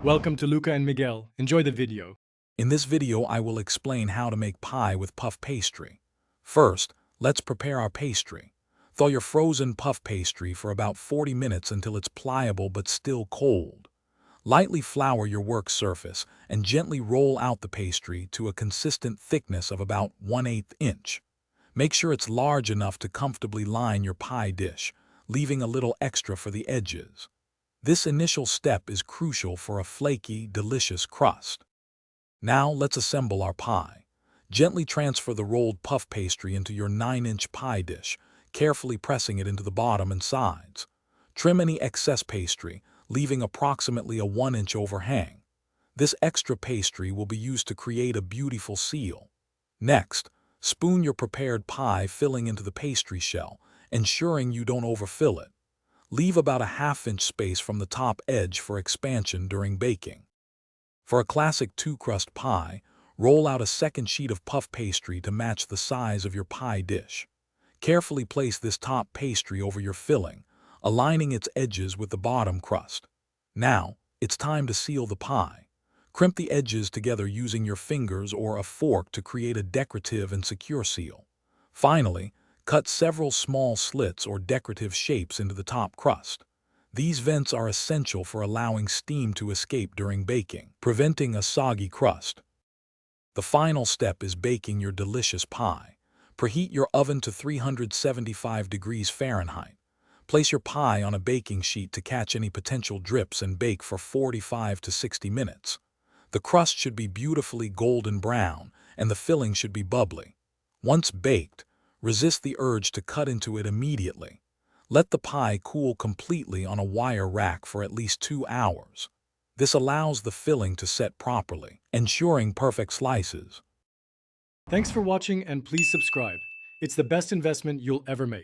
Welcome to Luca and Miguel. Enjoy the video. In this video, I will explain how to make pie with puff pastry. First, let's prepare our pastry. Thaw your frozen puff pastry for about 40 minutes until it's pliable but still cold. Lightly flour your work surface and gently roll out the pastry to a consistent thickness of about 1/8 inch. Make sure it's large enough to comfortably line your pie dish, leaving a little extra for the edges. This initial step is crucial for a flaky, delicious crust. Now let's assemble our pie. Gently transfer the rolled puff pastry into your 9-inch pie dish, carefully pressing it into the bottom and sides. Trim any excess pastry, leaving approximately a 1-inch overhang. This extra pastry will be used to create a beautiful seal. Next, spoon your prepared pie filling into the pastry shell, ensuring you don't overfill it. Leave about a 1/2-inch space from the top edge for expansion during baking. For a classic two-crust pie, roll out a second sheet of puff pastry to match the size of your pie dish. Carefully place this top pastry over your filling, aligning its edges with the bottom crust. Now, it's time to seal the pie. Crimp the edges together using your fingers or a fork to create a decorative and secure seal. Finally, cut several small slits or decorative shapes into the top crust. These vents are essential for allowing steam to escape during baking, preventing a soggy crust. The final step is baking your delicious pie. Preheat your oven to 375 degrees Fahrenheit. Place your pie on a baking sheet to catch any potential drips and bake for 45 to 60 minutes. The crust should be beautifully golden brown and the filling should be bubbly. Once baked, resist the urge to cut into it immediately. Let the pie cool completely on a wire rack for at least 2 hours. This allows the filling to set properly, ensuring perfect slices. Thanks for watching and please subscribe. It's the best investment you'll ever make.